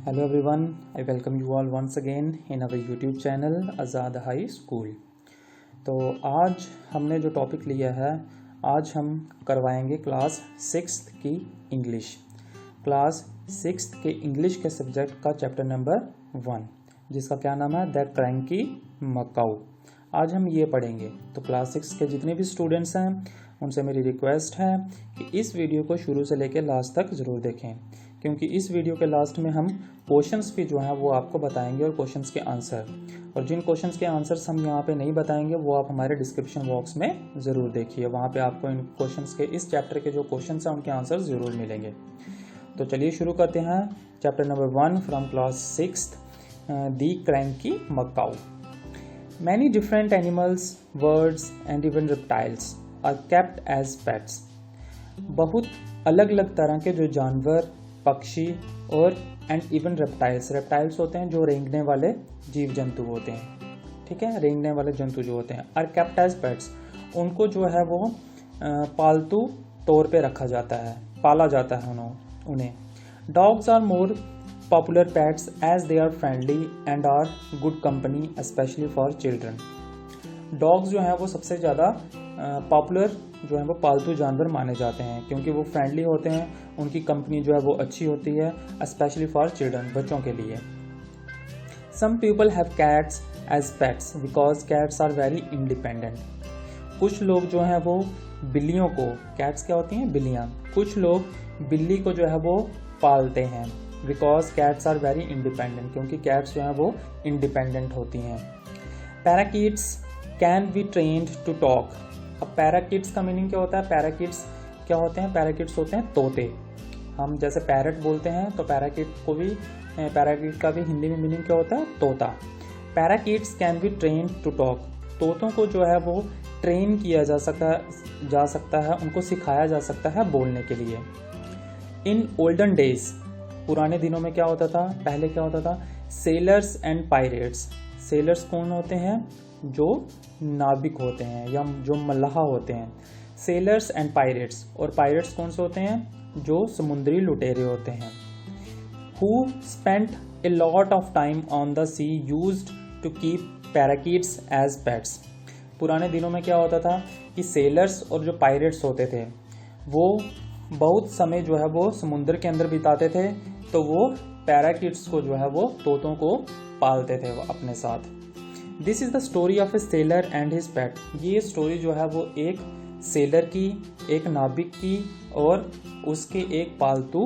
Hello everyone, I welcome you all once again in our YouTube channel Azad high school. तो आज हमने जो topic लिया है, आज हम करवाएंगे क्लास 6th की इंग्लिश। क्लास 6th के इंग्लिश के सब्जेक्ट का चैप्टर नंबर 1, जिसका क्या नाम है, द क्रैंकी मकाऊ। आज हम ये पढ़ेंगे। तो क्लास 6 के जितने भी स्टूडेंट्स हैं उनसे मेरी रिक्वेस्ट है कि इस वीडियो को शुरू से लेकर लास्ट तक ज़रूर देखें, क्योंकि इस वीडियो के लास्ट में हम क्वेश्चंस भी जो हैं वो आपको बताएंगे और क्वेश्चंस के आंसर। और जिन क्वेश्चंस के आंसर्स हम यहाँ पे नहीं बताएंगे वो आप हमारे डिस्क्रिप्शन बॉक्स में ज़रूर देखिए, वहाँ पे आपको इन क्वेश्चंस के, इस चैप्टर के जो क्वेश्चंस हैं उनके आंसर ज़रूर मिलेंगे। तो चलिए शुरू करते हैं chapter number 1 from class 6th, the cranky macaw. Many different animals, birds and even reptiles are kept as pets. बहुत अलग अलग तरह के जो जानवर, पक्षी और एंड इवन रेप्टाइल्स होते हैं जो रेंगने वाले जीव जंतु होते हैं, ठीक है, रेंगने वाले जंतु जो होते हैं, आर केप्ट एज पेट्स, उनको जो है वो पालतू तौर पे रखा जाता है, पाला जाता है उन्हें। Dogs are more popular pets as they are friendly and are good company specially for children. Dogs जो हैं वो सबसे ज़्यादा पॉपुलर जो है वो पालतू जानवर माने जाते हैं, क्योंकि वो फ्रेंडली होते हैं, उनकी कंपनी जो है वो अच्छी होती है, स्पेशली फॉर चिल्ड्रन, बच्चों के लिए। Some people have cats as pets because cats are very independent. कुछ लोग जो हैं वो बिल्लियों को, कैट्स क्या होती हैं, बिल्लियाँ, कुछ लोग बिल्ली को जो है वो पालते हैं because cats are very independent, क्योंकि कैट्स जो हैं वो इंडिपेंडेंट होती हैं। Parakeets can be trained to talk. अब पैराकिट्स का मीनिंग क्या होता है, पैराकिट्स क्या होते हैं, पैराकिट्स होते हैं तोते। हम जैसे पैरट बोलते हैं तो पैराकिट का भी हिंदी में मीनिंग क्या होता है, तोता। Parakeets can be trained to talk. तोतों को जो है वो ट्रेन किया जा सकता है, उनको सिखाया जा सकता है बोलने के लिए। इन ओल्डन डेज, पुराने दिनों में क्या होता था, पहले क्या होता था, सेलर्स एंड पायरेट्स। सेलर्स कौन होते हैं, जो नाविक होते हैं या जो मल्लाह होते हैं, सेलर्स एंड पायरेट्स। और पायरेट्स कौन से होते हैं, जो समुद्री लुटेरे होते हैं। Who spent a lot of time on the sea used to keep parakeets as pets. पुराने दिनों में क्या होता था कि सेलर्स और जो पायरेट्स होते थे वो बहुत समय जो है वो समुद्र के अंदर बिताते थे, तो वो पैराकीट्स को जो है वो तोतों को पालते थे वो अपने साथ। This is the story of a sailor and his pet. ये स्टोरी जो है वो एक सेलर की, एक नाविक की और उसके एक पालतू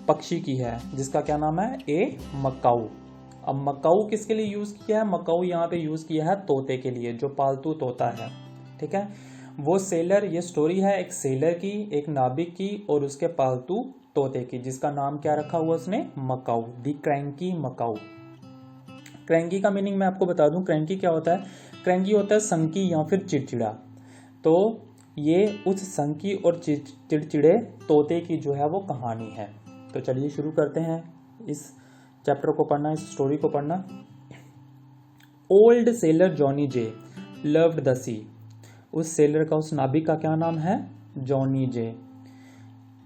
पक्षी की है, जिसका क्या नाम है, ए मकाऊ। अब मकाऊ किसके लिए यूज़ किया है, मकाऊ यहाँ पे यूज़ किया है तोते के लिए, जो पालतू तोता है, ठीक है। वो सेलर, ये स्टोरी है एक सेलर की, एक नाविक की और उसके पालतू तोते की, जिसका नाम क्या रखा हुआ उसने, Macau, the cranky Macau. Cranky का मीनिंग मैं आपको बता दूं, क्रैंकी क्या होता है, क्रैंकी होता है संकी या फिर चिड़चिड़ा। तो ये उस संकी और चिड़चिड़े तोते की जो है वो कहानी है। तो चलिए शुरू करते हैं इस चैप्टर को पढ़ना, इस स्टोरी को पढ़ना। Old sailor Johnny J loved the sea. उस सेलर का, उस नाविक का क्या नाम है, Johnny J.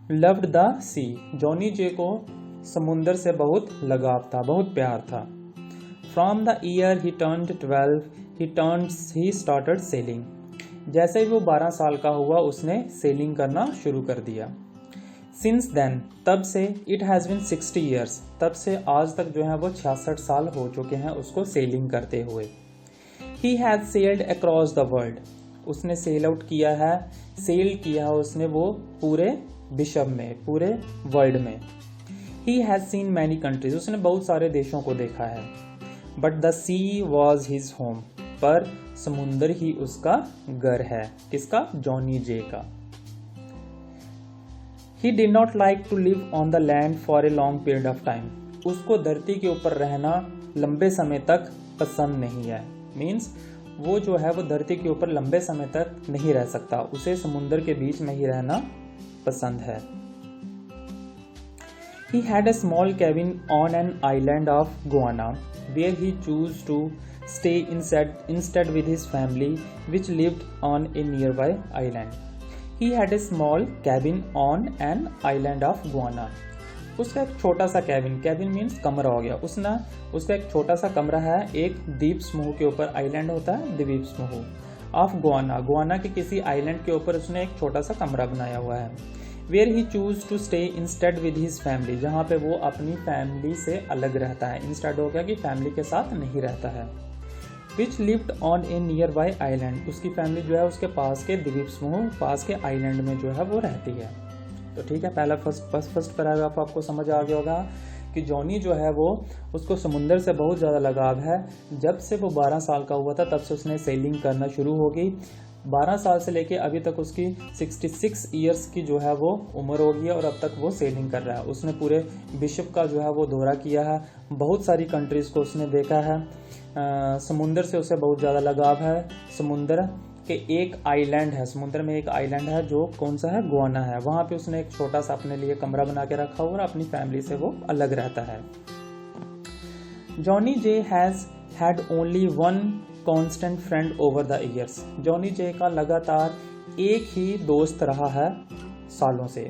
Loved the sea, Johnny J को समुंदर से बहुत लगाव था, बहुत प्यार था। From the year he turned 12, he started sailing. जैसे ही वो 12 साल का हुआ उसने सेलिंग करना शुरू कर दिया। Since then, तब से, it has been 60 years, तब से आज तक जो है वो 66 साल हो चुके हैं उसको सेलिंग करते हुए। He has sailed across the world. उसने सेल आउट किया है, सेल किया है उसने वो पूरे विश्व में, पूरे वर्ल्ड में। He has seen many countries. उसने बहुत सारे देशों को देखा है। But the sea was his home, पर समुंदर ही उसका घर है, किसका, जॉनी जे का। He did not like to live on the land for a long period of time. उसको धरती के ऊपर रहना लंबे समय तक पसंद नहीं है, मीन्स वो जो है वो धरती के ऊपर लंबे समय तक नहीं रह सकता, उसे समुंदर के बीच में ही रहना पसंद है। He had a small cabin on an island of Guiana, where he chose to stay instead with his family, which lived on a nearby island. He had a small cabin on an island of Guiana. उसका एक छोटा सा cabin, cabin means कमरा हो गया, उसका एक छोटा सा कमरा है एक द्वीप समूह के ऊपर, आइलैंड होता है द्वीप समूह ऑफ गुआना, गुआना के किसी आइलैंड के ऊपर उसने एक छोटा सा कमरा बनाया हुआ है। Where he choose to stay instead with his family, जहाँ पे वो अपनी फैमिली से अलग रहता है, इंस्टेड हो गया कि फैमिली के साथ नहीं रहता है। Which lived on a nearby island, उसकी फैमिली जो है उसके पास के द्वीप समूह पास के आइलैंड में जो है वो रहती है। तो ठीक है, पहला फर्स्ट पैराग्राफ आपको समझ आ गया होगा कि जॉनी जो है वो उसको समुंदर से बहुत ज़्यादा लगाव है। जब से वो 12 साल का हुआ था तब से उसने सेलिंग करना शुरू हो गई। 12 साल से लेके अभी तक उसकी 66 ईयर्स की जो है वो उम्र हो गई है और अब तक वो सेलिंग कर रहा है। उसने पूरे विश्व का जो है वो दौरा किया है, बहुत सारी कंट्रीज़ को उसने देखा है। समुंदर से उसे बहुत ज़्यादा लगाव है। समुंदर के एक आइलैंड है, समुद्र में एक आइलैंड है जो कौन सा है, गुआना है, वहाँ पे उसने एक छोटा सा अपने लिए कमरा बना के रखा हुआ और अपनी फैमिली से वो अलग रहता है। Johnny J has had only one constant friend over the years, Johnny J का लगातार एक ही दोस्त रहा है सालों से।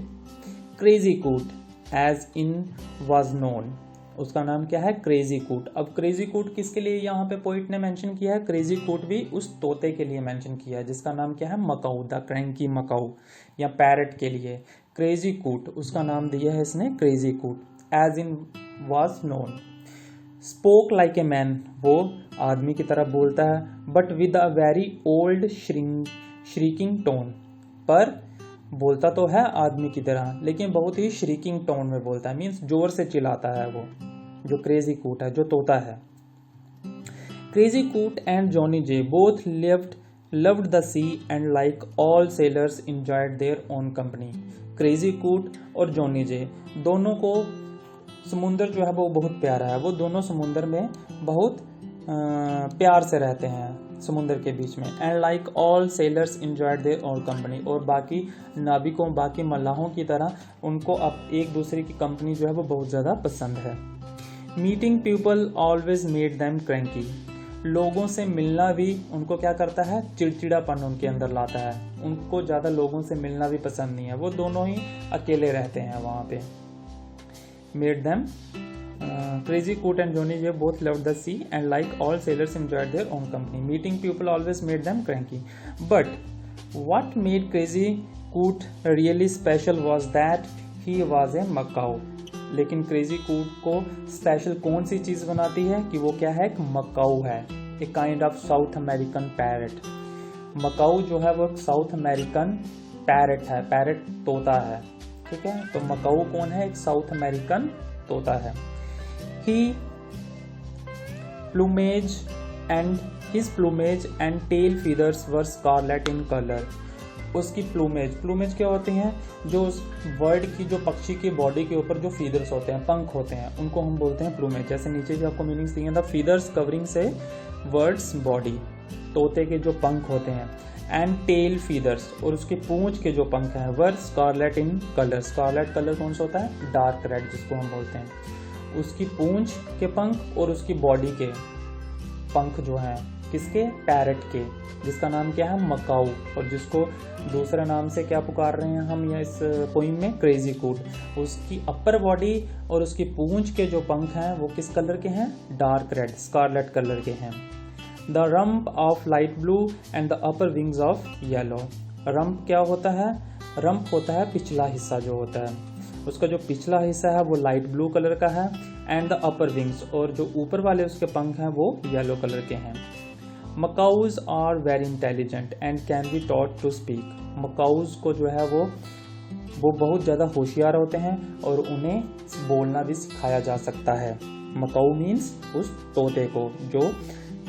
Crazy Coot as in was known, उसका नाम क्या है, क्रेजी कूट। अब क्रेजी कूट किसके लिए यहाँ पे पोइट ने मेंशन किया है, क्रेजी कूट भी उस तोते के लिए मेंशन किया है जिसका नाम क्या है, मकाऊ, द क्रैंकी मकाऊ या पैरट के लिए क्रेजी कूट उसका नाम दिया है इसने, Crazy Coot. As in was known, spoke like a man, वो आदमी की तरह बोलता है, but with a very old shrieking tone, पर बोलता तो है आदमी की तरह लेकिन बहुत ही श्रीकिंग टोन में बोलता है, मीन्स जोर से चिल्लाता है वो, जो क्रेजी कूट है, जो तोता है। क्रेजी कूट and Johnny J both loved the sea and like all sailors enjoyed their own company। Crazy कूट और जॉनी जे दोनों को समुंदर जो है वो बहुत प्यारा है, वो दोनों समुंदर में बहुत प्यार से रहते हैं समुंदर के बीच में। And like all sellers enjoyed their own company, और बाकी नाविकों, बाकी मल्लाहों की तरह उनको अब एक दूसरे की कंपनी जो है वो बहुत ज़्यादा पसंद है। Meeting people always made them cranky, लोगों से मिलना भी उनको क्या करता है, चिड़चिड़ापन उनके अंदर लाता है, उनको ज़्यादा लोगों से मिलना भी पसंद नहीं है, वो दोनों ही अकेले रहते हैं वहाँ पे। Made them Crazy Coot and Johnny J both loved the sea and like all sailors enjoyed their own company. Meeting people always made them cranky. But what made Crazy Coot really special was that he was a macaw. लेकिन Crazy Coot को special कौन सी चीज़ बनाती है कि वो क्या है, एक मकाऊ है, एक kind of south American parrot. Macau जो है वो एक साउथ अमेरिकन पैरट है, पैरट तोता है, ठीक है। तो मकाऊ कौन है, एक साउथ अमेरिकन तोता है। His plumage and tail feathers were scarlet in color. उसकी प्लूमेज क्या होते हैं, जो उस बर्ड की, जो पक्षी की बॉडी के ऊपर जो फीदर्स होते हैं, पंख होते हैं, उनको हम बोलते हैं प्लूमेज। जैसे नीचे भी आपको मीनिंग्स दिए हैं, द फीदर्स कवरिंग से बर्ड्स बॉडी, तोते के जो पंख होते हैं। एंड टेल फीदर्स, और उसकी पूंछ के जो पंख हैं, were scarlet in colour. Scarlet colour कौन सा होता है, डार्क रेड जिसको हम बोलते हैं। उसकी पूंछ के पंख और उसकी बॉडी के पंख जो हैं, किसके, पैरट के, जिसका नाम क्या है, मकाऊ, और जिसको दूसरे नाम से क्या पुकार रहे हैं हम या इस पोइम में, क्रेजी कूट। उसकी अपर बॉडी और उसकी पूंछ के जो पंख हैं वो किस कलर के हैं, डार्क रेड, स्कारलेट कलर के हैं। The rump of light blue and the upper wings of yellow. Rump क्या होता है, रम्प होता है पिछला हिस्सा जो होता है, उसका जो पिछला हिस्सा है वो लाइट ब्लू कलर का है। एंड द अपर विंग्स, और जो ऊपर वाले उसके पंख हैं वो येलो कलर के हैं। Macaws are very intelligent and can be taught to speak. Macaws को जो है वो बहुत ज़्यादा होशियार होते हैं और उन्हें बोलना भी सिखाया जा सकता है। मकाऊ मीन्स उस तोते को, जो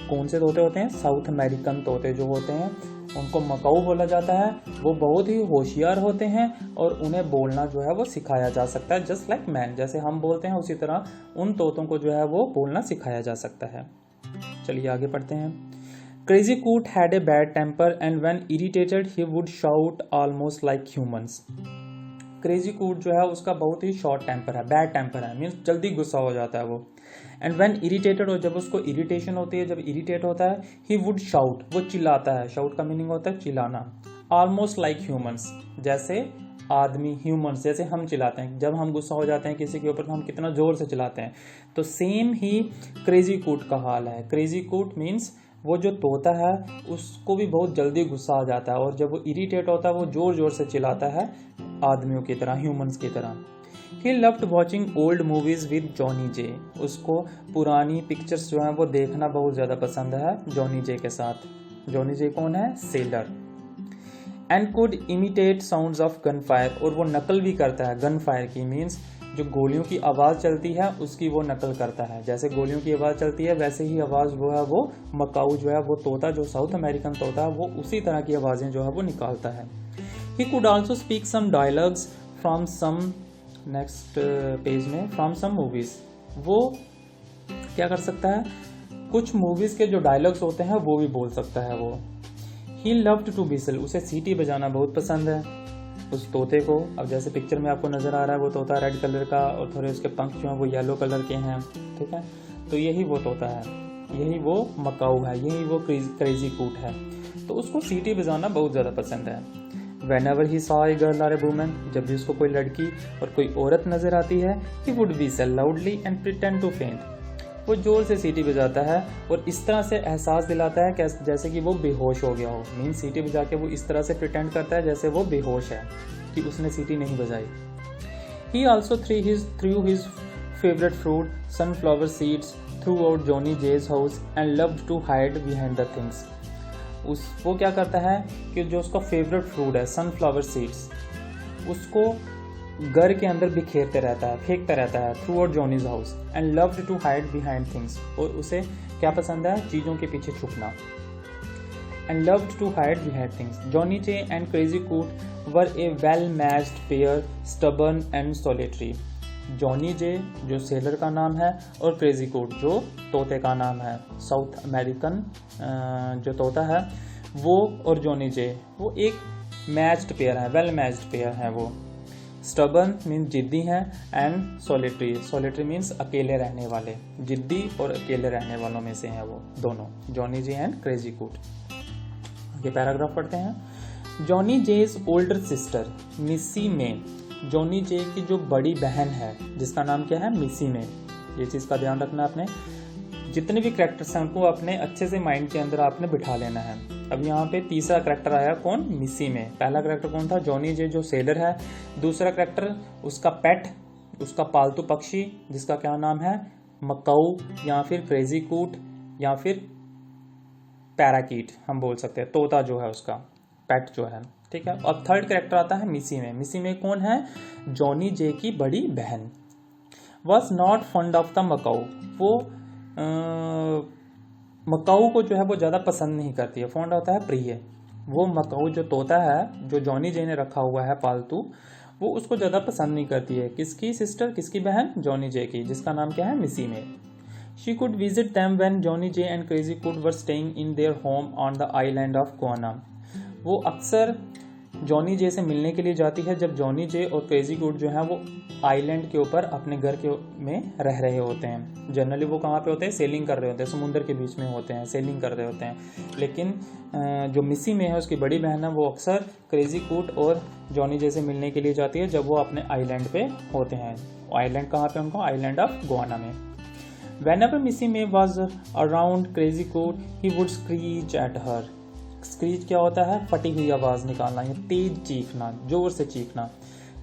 कौन से तोते होते हैं, साउथ अमेरिकन तोते जो होते हैं उनको मकाऊ बोला जाता है। वो बहुत ही होशियार होते हैं और उन्हें बोलना जो है वो सिखाया जा सकता है, जस्ट लाइक मैन, जैसे हम बोलते हैं उसी तरह उन तोतों को जो है वो बोलना सिखाया जा सकता है। चलिए आगे पढ़ते हैं। Crazy Coot had a bad temper and when irritated he would shout almost like humans. Crazy Coot जो है उसका बहुत ही शॉर्ट टेम्पर है, बैड टेम्पर है, मीन्स जल्दी गुस्सा हो जाता है वो। एंड व्हेन इरिटेटेड, और जब उसको इरिटेशन होती है, जब इरिटेट होता है, ही वुड शाउट, वो चिल्लाता है। शाउट का मीनिंग होता है चिल्लाना। ऑलमोस्ट लाइक ह्यूमंस, जैसे आदमी, ह्यूमंस, जैसे हम चिल्लाते हैं, जब हम गुस्सा हो जाते हैं किसी के ऊपर तो हम कितना ज़ोर से चिल्लाते हैं, तो सेम ही क्रेजी कूट का हाल है। क्रेजी कूट मीन्स वो जो तोता है उसको भी बहुत जल्दी गुस्सा आ जाता है, और जब वो इरिटेट होता है वो ज़ोर ज़ोर से चिल्लाता है आदमियों की तरह, ह्यूमंस की तरह। He loved watching old movies with Johnny J. उसको पुरानी पिक्चर्स जो हैं वो देखना बहुत ज़्यादा पसंद है जॉनी जे के साथ। जॉनी जे कौन है? Seller. And could imitate sounds of gun fire, और वो नकल भी करता है गन फायर की, मीन्स जो गोलियों की आवाज़ चलती है उसकी वो नकल करता है। जैसे गोलियों की आवाज़ चलती है वैसे ही आवाज़ वो है वो मकाऊ जो है वो तोता, जो साउथ अमेरिकन तोता है, वो उसी तरह की आवाज़ें जो है वो निकालता है। He could also speak some dialogues from some, next page में, फ्रॉम सम मूवीज़। वो क्या कर सकता है? कुछ मूवीज़ के जो डायलॉग्स होते हैं वो भी बोल सकता है वो। ही लव्ड टू विसल, उसे सीटी बजाना बहुत पसंद है उस तोते को। अब जैसे पिक्चर में आपको नज़र आ रहा है वो तोता रेड कलर का, और थोड़े उसके पंख जो हैं वो येलो कलर के हैं, ठीक है। तो यही वो तोता है, यही वो मकाऊ है, यही वो क्रेजी कूट है। तो उसको सीटी बजाना बहुत ज़्यादा पसंद है। Whenever he saw a girl or a woman, जब भी उसको कोई लड़की और कोई औरत नज़र आती है, he would whistle loudly and pretend to faint. वो जोर से सीटी बजाता है और इस तरह से एहसास दिलाता है जैसे कि वो बेहोश हो गया हो। मीन सीटी बजा के वो इस तरह से प्रिटेंड करता है जैसे वो बेहोश है कि उसने सीटी नहीं बजाई। He also threw his favorite fruit, sunflower seeds, throughout Johnny J's house and loved to hide behind the things. वो क्या करता है कि जो उसका फेवरेट फ्रूट है सनफ्लावर सीड्स, उसको घर के अंदर बिखेरते रहता है, फेंकता रहता है throughout Johnny's house. And loved to hide behind things, और उसे क्या पसंद है? चीज़ों के पीछे छुपना। And loved to hide behind things. Johnny J and crazy coot were a well matched pair, stubborn and solitary. Johnny J जो सेलर का नाम है, और क्रेजी कूट जो तोते का नाम है, साउथ अमेरिकन जो तोता है वो, और जॉनी जे वो एक मैच्ड पेयर है, वेल मैच्ड पेयर है वो। स्टबर्न मीन्स जिद्दी हैं, एंड सोलिटरी मीन्स अकेले रहने वाले, जिद्दी और अकेले रहने वालों में से हैं वो दोनों, जॉनी जे एंड क्रेजी कूट। आगे पैराग्राफ पढ़ते हैं। जॉनी जेज ओल्डर सिस्टर मिसी में, जॉनी जे की जो बड़ी बहन है जिसका नाम क्या है? मिसी में। ये चीज़ का ध्यान रखना आपने, जितने भी कैरेक्टर्स हैं उनको अपने अच्छे से माइंड के अंदर आपने बिठा लेना है। अब यहाँ पे तीसरा कैरेक्टर आया कौन? मिसी में। पहला कैरेक्टर कौन था? जॉनी जे जो सेलर है। दूसरा कैरेक्टर उसका पेट, उसका पालतू पक्षी जिसका क्या नाम है? मकाऊ, या फिर क्रेजी कूट, या फिर पैराकीट हम बोल सकते हैं, तोता जो है उसका पेट जो है, ठीक है। और थर्ड कैरेक्टर आता है मिसी में। मिसी में कौन है? जॉनी जे की बड़ी बहन। Was not fund of the Macau, वो मकाऊ को जो है वो ज़्यादा पसंद नहीं करती है। फॉन्ड होता है प्रिय। वो मकाऊ जो तोता है जो जॉनी जे ने रखा हुआ है पालतू, वो उसको ज़्यादा पसंद नहीं करती है। किसकी सिस्टर, किसकी बहन? जॉनी जे की, जिसका नाम क्या है? मिसी में। She could visit them when Johnny J and crazy coot were staying in their home on the island of Guana. वो अक्सर जॉनी जे से मिलने के लिए जाती है जब जॉनी जे और क्रेजी कूट जो है वो आइलैंड के ऊपर अपने घर के में रह रहे होते हैं। जनरली वो कहाँ पे होते हैं? सेलिंग कर रहे होते हैं, समुद्र के बीच में होते हैं, सेलिंग कर रहे होते हैं। लेकिन जो मिसी में है उसकी बड़ी बहन है, वो अक्सर क्रेजी कूट और जॉनी जे से मिलने के लिए जाती है जब वो अपने आइलैंड पे होते हैं। आइलैंड कहाँ पे उनको? आइलैंड ऑफ गुआना में। Whenever Missy May was around Crazy Coot, he would screech at her. Screech क्या होता है? फटी हुई आवाज़ निकालना या तेज चीखना, जोर से चीखना।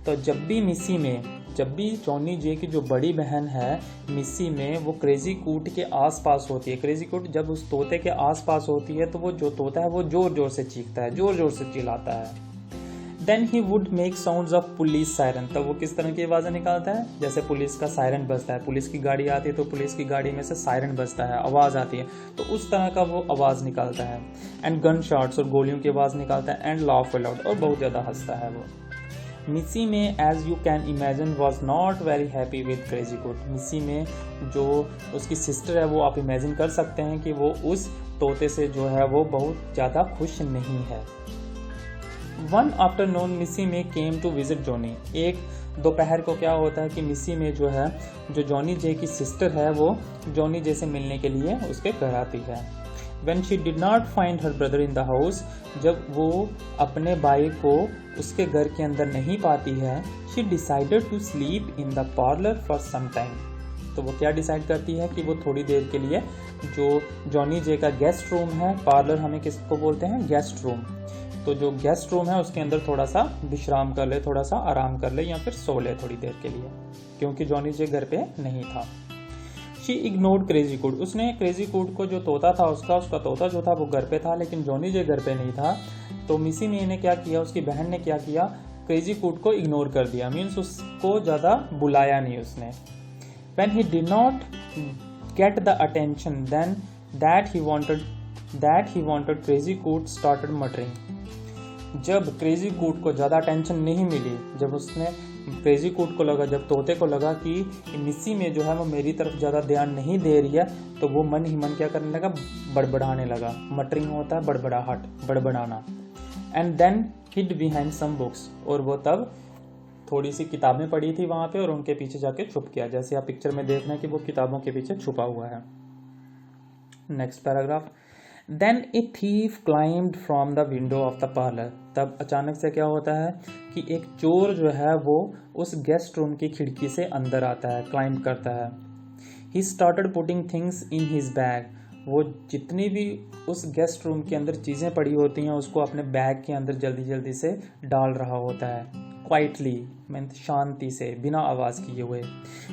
तो जब भी जॉनी जे की जो बड़ी बहन है मिसी में, वो क्रेजी कूट के आसपास होती है, क्रेजी कूट जब उस तोते के आसपास होती है तो वो जो तोता है वो जोर जोर से चीखता है, जोर जोर से चिल्लाता है। Then he would make sounds of police siren. तब वो किस तरह की आवाज़ें निकालता है? जैसे पुलिस का सायरन बजता है, पुलिस की गाड़ी आती है तो पुलिस की गाड़ी में से सायरन बजता है, आवाज़ आती है, तो उस तरह का वो आवाज़ निकालता है। एंड गन शॉट्स, और गोलियों की आवाज़ निकालता है। एंड लाफ अलाउड, और बहुत ज़्यादा हंसता है वो। Missy Mae as you can imagine was not very happy with Crazy Coot. Missy में जो उसकी सिस्टर है वो आप इमेजिन कर सकते हैं कि वो उस तोते से जो है वो बहुत ज़्यादा खुश नहीं है। वन आफ्टरनून मिसी में केम टू विजिट जॉनी। एक दोपहर को क्या होता है कि मिसी में जो है, जो जॉनी जे की सिस्टर है, वो जॉनी जे से मिलने के लिए उसके घर आती है। When she did not find her brother in the house, जब वो अपने भाई को उसके घर के अंदर नहीं पाती है, she decided to sleep in the parlor for some time. तो वो क्या डिसाइड करती है कि वो थोड़ी देर के लिए जो जॉनी जे का गेस्ट रूम है, पार्लर हमें किसको बोलते हैं, गेस्ट रूम, तो जो गेस्ट रूम है उसके अंदर थोड़ा सा विश्राम कर ले, थोड़ा सा आराम कर ले या फिर सो ले थोड़ी देर के लिए, क्योंकि जॉनी जे घर पे नहीं था. शी इग्नोर्ड क्रेजी कूड. उसने क्रेजी कूड को जो तोता था उसका तोता जो था वो घर पे था, लेकिन जॉनी जे घर पे नहीं था. तो मिसी मे ने क्या किया, उसकी बहन ने क्या किया, क्रेजी कूड को इग्नोर कर दिया, मीन्स उसको ज़्यादा बुलाया नहीं उसने. When he did not get the attention then that he wanted, Crazy Coot started muttering. जब क्रेजी कूट को ज़्यादा अटेंशन नहीं मिली, जब उसने क्रेजी कूट को लगा, जब तोते को लगा कि मिसी में जो है वो मेरी तरफ ज़्यादा ध्यान नहीं दे रही है, तो वो मन ही मन क्या करने लगा, बड़बड़ाने लगा. मटरिंग होता है बड़बड़ाहट, बड़बड़ाना. And then hid behind some books. और वो तब थोड़ी सी किताबें पढ़ी थी वहाँ पे और उनके पीछे जाके छुप गया, जैसे आप पिक्चर में देख रहे हैं कि वो किताबों के पीछे छुपा हुआ है. Next paragraph. Then a thief climbed from the window of the parlour. तब अचानक से क्या होता है कि एक चोर जो है वो उस गेस्ट रूम की खिड़की से अंदर आता है, क्लाइंब करता है. He started putting things in his bag. वो जितनी भी उस गेस्ट रूम के अंदर चीज़ें पड़ी होती हैं उसको अपने बैग के अंदर जल्दी जल्दी से डाल रहा होता है. क्वाइटली मीन शांति से, बिना आवाज़ किए हुए.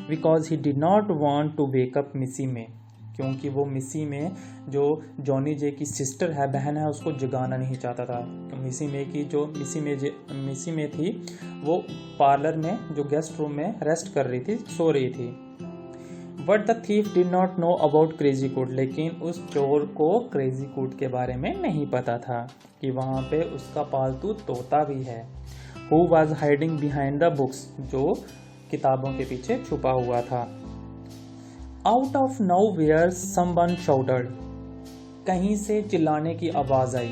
Because he did not want to wake up Missy Mae. क्योंकि वो मिसी में जो जॉनी जे की सिस्टर है, बहन है, उसको जगाना नहीं चाहता था. मिसी में की जो मिसी में थी वो पार्लर में जो गेस्ट रूम में रेस्ट कर रही थी, सो रही थी. But the thief did not know about crazy कूट. लेकिन उस चोर को क्रेजी कूट के बारे में नहीं पता था कि वहाँ पे उसका पालतू तोता भी है. Who was hiding behind the books, जो किताबों के पीछे छुपा हुआ था. Out of nowhere someone shouted. कहीं से चिल्लाने की आवाज आई.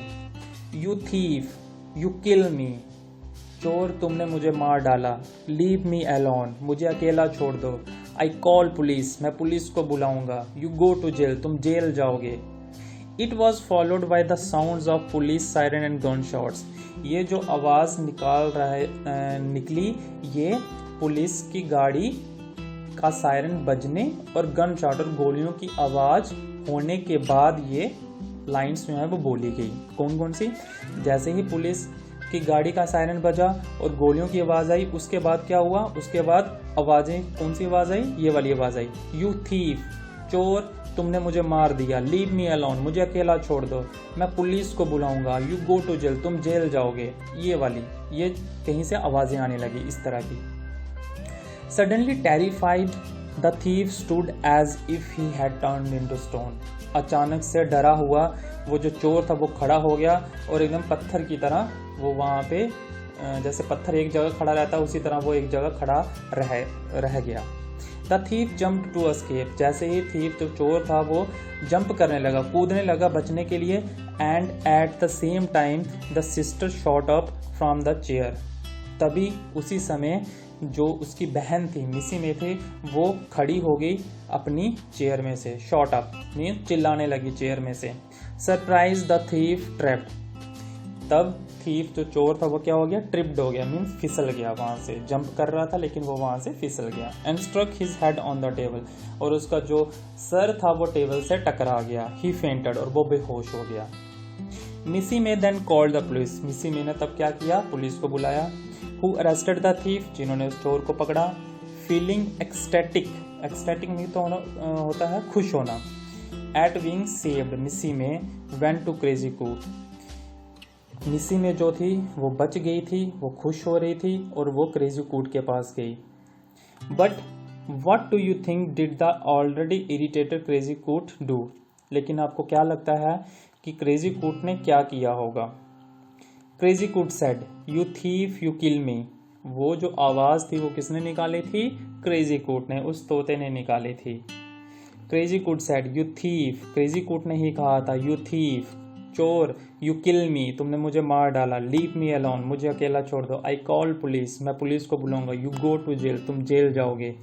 You thief, you kill me. चोर, तुमने मुझे मार डाला. Leave me alone, मुझे अकेला छोड़ दो. I call police, मैं पुलिस को बुलाऊंगा. You go to jail, तुम जेल जाओगे. It was followed by the sounds of police siren and gunshots. ये जो आवाज़ निकली, ये पुलिस की गाड़ी का सायरन बजने और गन शॉट और गोलियों की आवाज़ होने के बाद ये लाइन्स जो है वो बोली गई. कौन कौन सी? जैसे ही पुलिस की गाड़ी का सायरन बजा और गोलियों की आवाज़ आई, उसके बाद क्या हुआ, उसके बाद आवाज़ें, कौन सी आवाज़ आई, ये वाली आवाज़ आई. यू थीफ, चोर, तुमने मुझे मार दिया. लीव मी अलोन, मुझे अकेला छोड़ दो. मैं पुलिस को बुलाऊंगा. यू गो टू जेल, तुम जेल जाओगे. ये वाली, ये कहीं से आवाज़ें आने लगी इस तरह की. Suddenly terrified the thief stood as if he had turned into stone. अचानक से डरा हुआ वो जो चोर था वो खड़ा हो गया और एकदम पत्थर की तरह वो वहाँ पे, जैसे पत्थर एक जगह खड़ा रहता है उसी तरह वो एक जगह खड़ा रह गया. The thief jump to escape. जैसे ही थीफ जो चोर था वो जंप करने लगा, कूदने लगा बचने के लिए. And at the same time the sister shot up from the chair. तभी उसी समय जो उसकी बहन थी, मिसी में थी, वो खड़ी हो गई अपनी चेयर में से. शॉट अप मीन चिल्लाने लगी चेयर में से. Surprise the thief trapped. तब थीफ जो चोर था वो क्या हो गया, ट्रिप्ड हो गया, मीन्स फिसल गया. वहाँ से जंप कर रहा था लेकिन वो वहाँ से फिसल गया. And struck his head on the table. और उसका जो सर था वो टेबल से टकरा गया. ही फेंटेड, और वो बेहोश हो गया. मिसी में देन कॉल्ड द पुलिस. मिसी में ने तब क्या किया, पुलिस को बुलाया. Who arrested the thief. जिन्होंने उस चोर को पकड़ा. Feeling ecstatic. एक्सटेटिक नहीं तो होता है खुश होना. Eight being saved. मिसी में went to crazy Coot. Missy में जो थी वो बच गई थी, वो खुश हो रही थी और वो क्रेजी कूट के पास गई. But what do you think did the already irritated crazy कूट डू. लेकिन आपको क्या लगता है कि क्रेजी कूट ने क्या किया होगा. Crazy coot said, you thief you kill me. वो जो आवाज़ थी वो किसने निकाली थी, क्रेजी कूट ने, उस तोते ने निकाली थी. Crazy coot said you thief. Crazy कूट ने ही कहा था यू थीफ, चोर. यू किल मी, तुमने मुझे मार डाला. लीव मी अलोन, मुझे अकेला छोड़ दो. आई कॉल पुलिस, मैं पुलिस को बुलाऊंगा. यू गो टू जेल, तुम जेल जाओगे.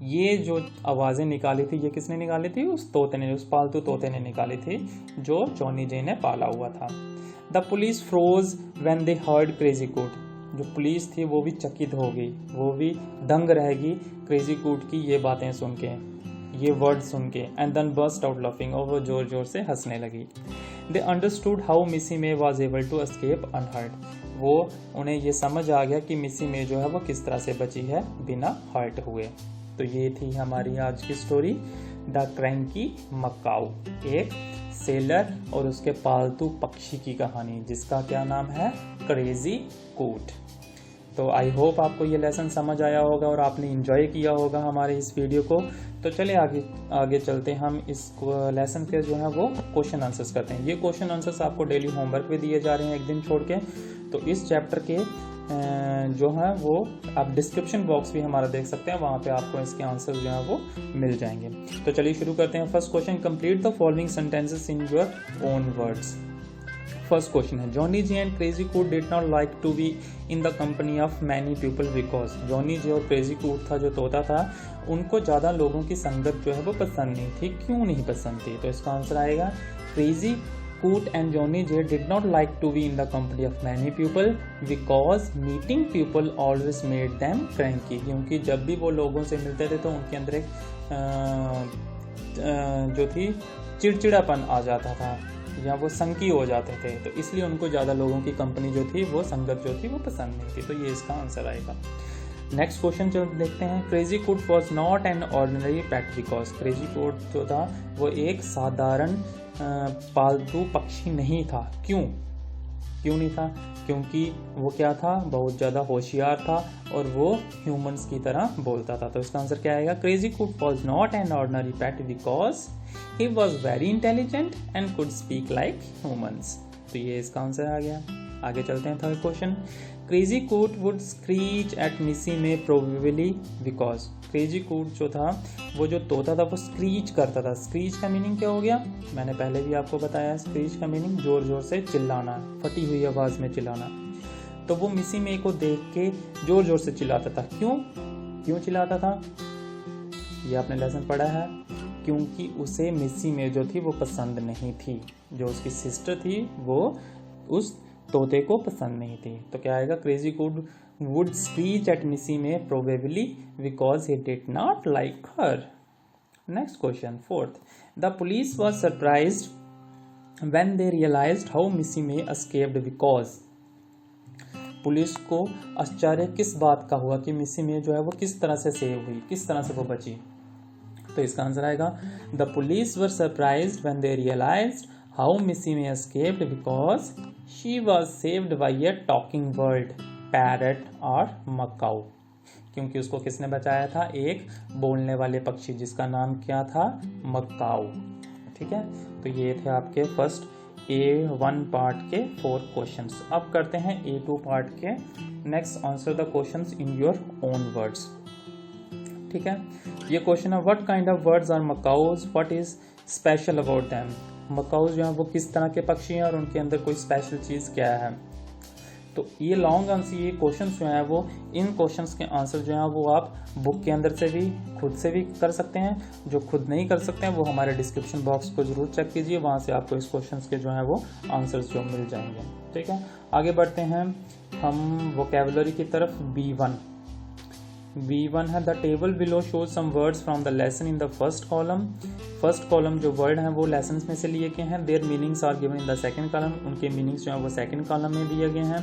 ये जो आवाज़ें निकाली थी ये किसने निकाली थी? उस तोते ने, उस पालतू तोते ने निकाली थी जो जॉनी जे ने पाला हुआ था। The police froze when they heard Crazy Coot, जो पुलिस थी वो भी चकित हो गई, वो भी दंग रहेगी क्रेजी कोट की ये बातें सुन के, ये वर्ड सुन के। And then burst out laughing, और वो जोर जोर से हंसने लगी। दे understood how Missy May was able to escape unhurt, वो उन्हें ये समझ आ गया कि मिसी मे जो है वो किस तरह से बची है बिना हर्ट हुए। तो ये थी हमारी आज की स्टोरी, द क्रैंकी मकाऊ, एक सेलर और उसके पालतू पक्षी की कहानी जिसका क्या नाम है? Crazy Coot. तो आई होप आपको ये लेसन समझ आया होगा और आपने इंजॉय किया होगा हमारे इस वीडियो को। तो चलिए आगे चलते हम इस लेसन के जो है वो क्वेश्चन आंसर्स करते हैं। ये क्वेश्चन आंसर्स आपको डेली होमवर्क भी दिए जा रहे हैं एक दिन छोड़ के। तो इस चैप्टर के जो है वो आप डिस्क्रिप्शन बॉक्स भी हमारा देख सकते हैं, वहाँ पे आपको इसके आंसर जो है वो मिल जाएंगे। तो चलिए शुरू करते हैं। First question, complete the following sentences in your own words. First question है, Johnny J and crazy coot did not like to be in the company of many people because, Johnny J और crazy coat था जो तोता था, उनको ज़्यादा लोगों की संगत जो है वो पसंद नहीं थी। क्यों नहीं पसंद थी? तो इसका आंसर आएगा, crazy Coot and Johnny J did not like to be in the company of many people because meeting people always made them cranky, क्योंकि जब भी वो लोगों से मिलते थे तो उनके अंदर एक जो थी चिड़चिड़ापन आ जाता था या वो संकी हो जाते थे, तो इसलिए उनको ज़्यादा लोगों की कंपनी जो थी वो संगत जो थी वो पसंद नहीं थी। तो ये इसका आंसर आएगा। नेक्स्ट क्वेश्चन जो देखते हैं, Crazy Coot was not an ordinary pet because, Crazy Coot जो था वो एक साधारण पालतू पक्षी नहीं था। क्यों नहीं था? क्योंकि वो क्या था? बहुत ज़्यादा होशियार था और वो ह्यूमंस की तरह बोलता था। तो इसका आंसर क्या आएगा? Crazy Coot was not an ordinary pet because he was very intelligent and could speak like humans. तो ये इसका आंसर आ गया। आगे चलते हैं third question, Crazy coat would screech at Missy may probably because, Crazy Coot जो था वो जो तोता था वो स्क्रीच करता था। स्क्रीच का मीनिंग क्या हो गया? मैंने पहले भी आपको बताया, स्क्रीच का मीनिंग जोर जोर से चिल्लाना, फटी हुई आवाज़ में चिल्लाना। तो वो मिसी मे को देख के जोर जोर से चिल्लाता था। क्यों चिल्लाता था? ये आपने लेसन पढ़ा है, क्योंकि उसे मिसी मे जो थी वो पसंद नहीं थी, जो उसकी सिस्टर थी वो उस तोते को पसंद नहीं थी। तो क्या आएगा? Crazy coat would screech at Missy may probably because he did not like her. Next question, fourth, the police was surprised when they realised how Missy may escaped because, police को आश्चर्य किस बात का हुआ कि मिसी मे जो है वो किस तरह से सेव हुई, किस तरह से वो बची। तो इसका आंसर आएगा, the police were surprised when they realised how Missy may escaped because she was saved by a talking bird, parrot और मकाऊ, क्योंकि उसको किसने बचाया था? एक बोलने वाले पक्षी जिसका नाम क्या था? मकाऊ। ठीक है, तो ये थे आपके फर्स्ट A1 पार्ट के 4 क्वेश्चंस। अब करते हैं A2 पार्ट के। Next, answer the questions in your own words. ठीक है, ये क्वेश्चन है, what kind of birds are macaws, what is special about them. Macaws जो है वो किस तरह के पक्षी हैं और उनके अंदर कोई स्पेशल चीज़ क्या है। तो ये लॉन्ग आंसर, ये क्वेश्चंस जो है वो, इन क्वेश्चंस के आंसर जो है वो आप बुक के अंदर से भी खुद से भी कर सकते हैं। जो खुद नहीं कर सकते हैं वो हमारे डिस्क्रिप्शन बॉक्स को जरूर चेक कीजिए, वहाँ से आपको इस क्वेश्चंस के जो है वो आंसर्स जो मिल जाएंगे। ठीक है, आगे बढ़ते हैं हम वोकैबुलरी की तरफ। B1 है, the table below shows some words from the lesson in the first column. First column जो वर्ड हैं वो लेसन में से लिए गए हैं। Their meanings are given in the second column, उनके मीनिंग्स जो हैं वो सेकंड कॉलम में दिए गए हैं।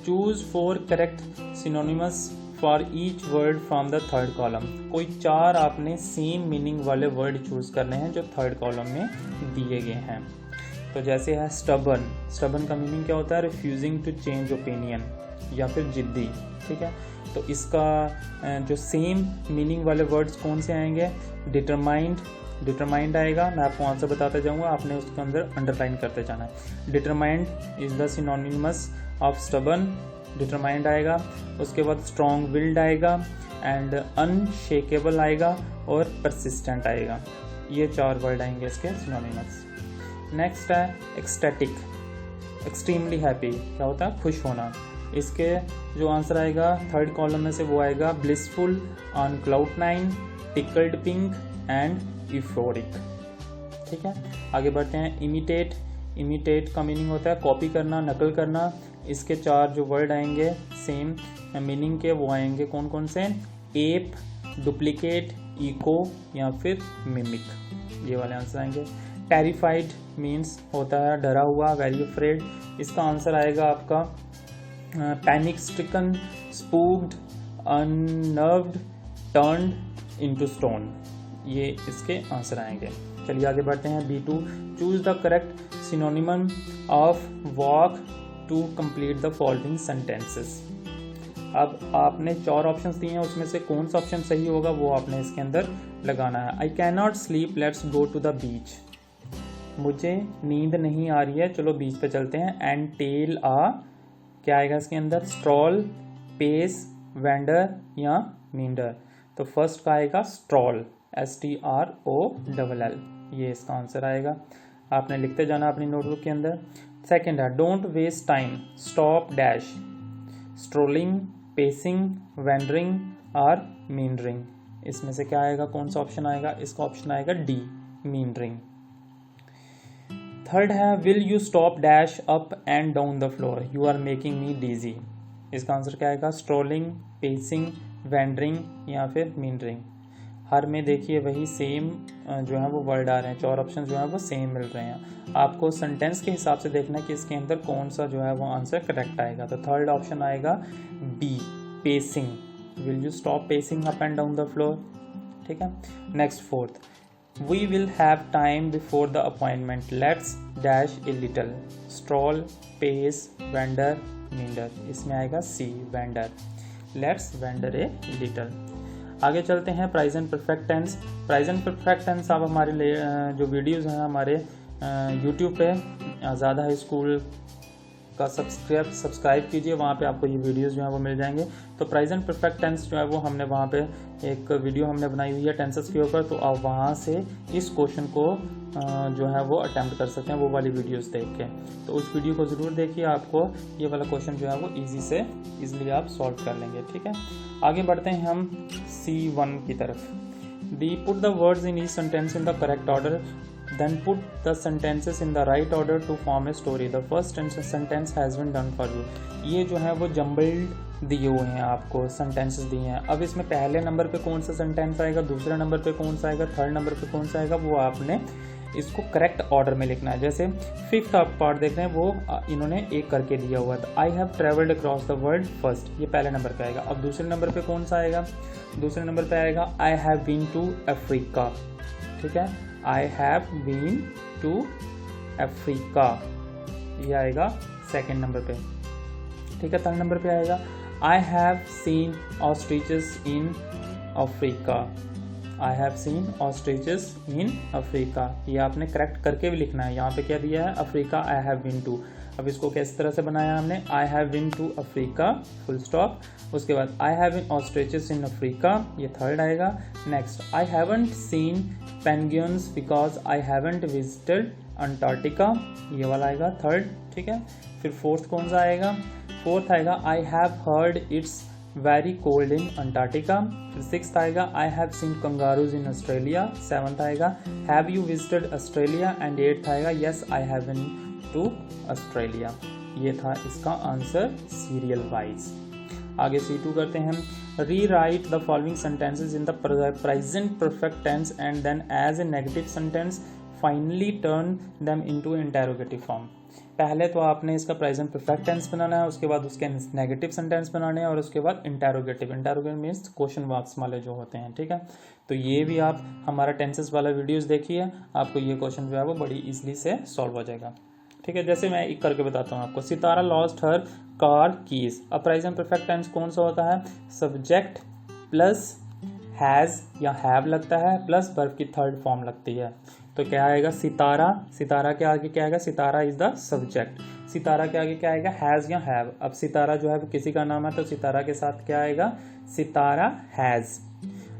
Choose 4 correct synonymous for each word from the third column, कोई 4 आपने सेम मीनिंग वाले वर्ड चूज करने हैं जो थर्ड कॉलम में दिए गए हैं। तो जैसे है स्टबन का मीनिंग क्या होता है? रिफ्यूजिंग टू चेंज ओपिनियन या फिर जिद्दी। ठीक है, तो इसका जो सेम मीनिंग वाले वर्ड्स कौन से आएंगे? डिटरमाइंड आएगा, मैं आपको आंसर बताते जाऊंगा, आपने उसके अंदर अंडरलाइन करते जाना है। Determined is the synonymous of stubborn, determined आएगा। उसके बाद स्ट्रॉन्ग विल्ड आएगा एंड अनशेकेबल आएगा और परसिस्टेंट आएगा। ये 4 वर्ड आएंगे इसके सिनोनिमस। नेक्स्ट है एक्सटैटिक, एक्सट्रीमली हैप्पी, क्या होता है? खुश होना। इसके जो आंसर आएगा थर्ड कॉलम में से वो आएगा blissful, on cloud 9, tickled pink and euphoric. ठीक है, आगे बढ़ते हैं। इमिटेट, इमिटेट का मीनिंग होता है कॉपी करना, नकल करना। इसके 4 जो वर्ड आएंगे सेम मीनिंग के, वो आएंगे कौन कौन से? एप, डुप्लीकेट, इको या फिर मिमिक, ये वाले आंसर आएंगे। टेरिफाइड मीन्स होता है डरा हुआ, वेरी अफ्रेड। इसका आंसर आएगा आपका panic stricken, spooked, unnerved, turned into stone, ये इसके आंसर आएंगे। चलिए आगे बढ़ते हैं। B2, choose the correct synonym of walk to complete the following sentences. अब आपने 4 ऑप्शंस दिए हैं, उसमें से कौन सा ऑप्शन सही होगा वो आपने इसके अंदर लगाना है। I can not sleep, let's go to the beach. मुझे नींद नहीं आ रही है, चलो बीच पे चलते हैं। एंड टेल आ, क्या आएगा इसके अंदर? स्ट्रॉल, पेस, वेंडर या मींडर। तो फर्स्ट का आएगा स्ट्रॉल, STROLL, ये इसका आंसर आएगा। आपने लिखते जाना अपनी नोटबुक के अंदर। सेकंड है don't waste time, stop dash, strolling, pacing, wandering और मींडरिंग। इसमें से क्या आएगा, कौन सा ऑप्शन आएगा? इसका ऑप्शन आएगा D, मींडरिंग। थर्ड है will you stop dash up and down the floor, you are making me dizzy. इसका आंसर क्या आएगा? स्ट्रोलिंग, पेसिंग, वेंडरिंग या फिर मींडरिंग। हर में देखिए वही सेम जो है वो वर्ड आ रहे हैं, 4 ऑप्शन जो है वो सेम मिल रहे हैं। आपको सेंटेंस के हिसाब से देखना है कि इसके अंदर कौन सा जो है वो आंसर करेक्ट आएगा। तो थर्ड ऑप्शन आएगा B, pacing, will you stop pacing up and down the floor. ठीक है, next fourth, we will have time before the appointment, let's dash a little, stroll, pace, wander, meander. इसमें आएगा C, wander, let's wander a little. आगे चलते हैं present perfect tense. Present perfect tense आप हमारे जो वीडियोस हैं हमारे यूट्यूब पे आज़ाद हाई स्कूल का सब्सक्राइब कीजिए, वहाँ पे आपको ये वीडियोस जो है वो मिल जाएंगे। तो प्रेजेंट परफेक्ट टेंस जो है वो हमने वहाँ पे एक वीडियो हमने बनाई हुई है टेंसेस के ऊपर, तो आप वहाँ से इस क्वेश्चन को जो है वो अटेम्प्ट कर सकते हैं वो वाली वीडियोस देख के। तो उस वीडियो को ज़रूर देखिए, आपको ये वाला क्वेश्चन जो है वो ईजिली आप सॉल्व कर लेंगे। ठीक है, आगे बढ़ते हैं हम C1 की तरफ। The put the words in each sentence in the correct order, then put the sentences in the right order to form a story. The first sentence has been done for you. ये जो है वो jumbled दिए हुए हैं, आपको sentences दिए हैं। अब इसमें पहले नंबर पे कौन सा सेंटेंस आएगा, दूसरे नंबर पे कौन सा आएगा, थर्ड नंबर पे कौन सा आएगा, वो आपने इसको करेक्ट ऑर्डर में लिखना है। जैसे फिफ्थ आप पार्ट देख रहे हैं वो इन्होंने एक करके दिया हुआ है। I have travelled across the world first, ये पहले नंबर पे आएगा। अब दूसरे नंबर पे कौन सा आएगा? दूसरे नंबर पे आएगा I have been to Africa. ठीक है, I have been to Africa, ये आएगा सेकेंड नंबर पे। ठीक है, थर्ड नंबर पे आएगा I have scene ostriches in Africa. I have scene ostriches in Africa, ये आपने करेक्ट करके भी लिखना है। यहाँ पे क्या दिया है? Africa, I have been to. अब इसको किस तरह से बनाया हमने? I have been to Africa, full stop. उसके बाद I have been ostriches in Africa, ये थर्ड आएगा। Next, I haven't seen penguins because I haven't visited Antarctica, ये वाला आएगा थर्ड। ठीक है, फिर फोर्थ कौन सा आएगा? फोर्थ आएगा I have heard it's very cold in Antarctica. फिर सिक्स्थ आएगा I have seen kangaroos in Australia. Seventh आएगा have you visited Australia. And eighth आएगा yes I have been to Australia. ये था इसका आंसर सीरियल वाइज। आगे C2 करते हैं हम। Rewrite the following sentences in the present perfect tense and then as a negative sentence finally turn them into interrogative form. पहले तो आपने इसका प्रेजेंट परफेक्ट टेंस बनाना है, उसके बाद उसके नेगेटिव सेंटेंस बनाने हैं और उसके बाद interrogative. Interrogative means question marks वाले जो होते हैं। ठीक है, तो ये भी आप हमारा टेंसेस वाला वीडियोस देखिए, आपको ये क्वेश्चन जो है वो बड़ी ईजिली से सॉल्व हो जाएगा। ठीक है, जैसे मैं एक करके बताता हूँ आपको। सितारा लॉस्ट हर कार कीज। अब प्रेजेंट परफेक्ट टेंस कौन सा होता है? सब्जेक्ट प्लस हैज़ या हैव लगता है प्लस वर्ब की थर्ड फॉर्म लगती है। तो क्या आएगा? सितारा, सितारा के आगे क्या आएगा? सितारा इज द सब्जेक्ट। सितारा के आगे क्या आएगा? हैज़ या हैव। अब सितारा जो है वो किसी का नाम है, तो सितारा के साथ क्या आएगा? सितारा हैज़।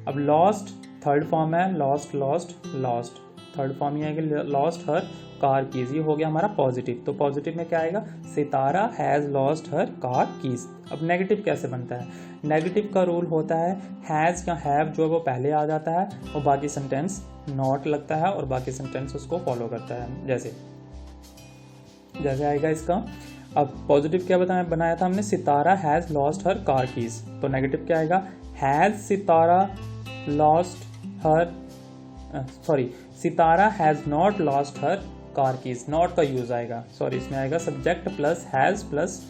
अब लॉस्ट थर्ड फॉर्म है, lost lost lost, third form ही आएगी लॉस्ट हर कार कीज, ये हो गया हमारा पॉजिटिव। तो पॉजिटिव में क्या आएगा, Sitara has lost her car keys. अब नेगेटिव कैसे बनता है, नेगेटिव का रूल होता है हैज़ या हैव जो है वो पहले आ जाता है और बाकी सेंटेंस नॉट लगता है और बाकी सेंटेंस उसको फॉलो करता है। जैसे आएगा इसका। अब पॉजिटिव क्या बनाया था हमने, Sitara has lost her car keys. तो नेगेटिव क्या आएगा, has Sitara lost her Sitara has not lost her car keys. Not का यूज आएगा, इसमें आएगा subject plus has plus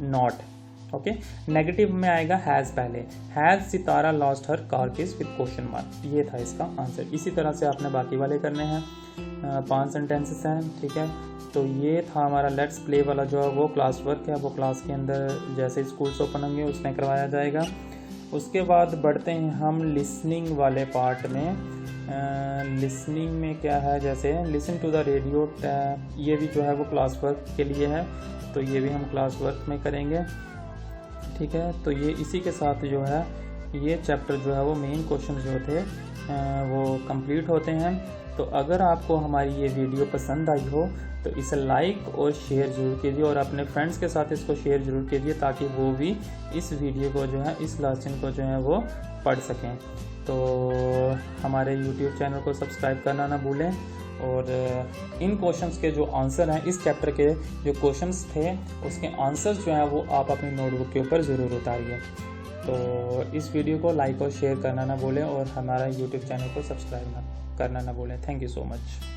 not. Okay, negative में आएगा हैज़ पहले, has Sitara lost her car keys with question mark. ये था इसका आंसर। इसी तरह से आपने बाकी वाले करने हैं। 5 सेंटेंसेस हैं, ठीक है। तो ये था हमारा लेट्स प्ले वाला जो है वो क्लास वर्क है, वो क्लास के अंदर जैसे स्कूल्स ओपन होंगे उसमें करवाया जाएगा। उसके बाद बढ़ते हैं हम लिसनिंग वाले पार्ट में। लिसनिंग में क्या है, जैसे लिसन टू द रेडियो, ये भी जो है वो क्लास वर्क के लिए है, तो ये भी हम क्लास वर्क में करेंगे, ठीक है। तो ये इसी के साथ जो है ये चैप्टर जो है वो मेन क्वेश्चन जो थे वो कंप्लीट होते हैं। तो अगर आपको हमारी ये वीडियो पसंद आई हो तो इसे लाइक और शेयर ज़रूर कीजिए और अपने फ्रेंड्स के साथ इसको शेयर ज़रूर कीजिए ताकि वो भी इस वीडियो को जो है, इस लेसन को जो है वो पढ़ सकें। तो हमारे YouTube चैनल को सब्सक्राइब करना ना भूलें और इन क्वेश्चंस के जो आंसर हैं, इस चैप्टर के जो क्वेश्चंस थे उसके आंसर्स जो हैं वो आप अपनी नोटबुक के ऊपर ज़रूर उतारिए। तो इस वीडियो को लाइक और शेयर करना ना भूलें और हमारा YouTube चैनल को सब्सक्राइब करना ना भूलें। Thank you so much.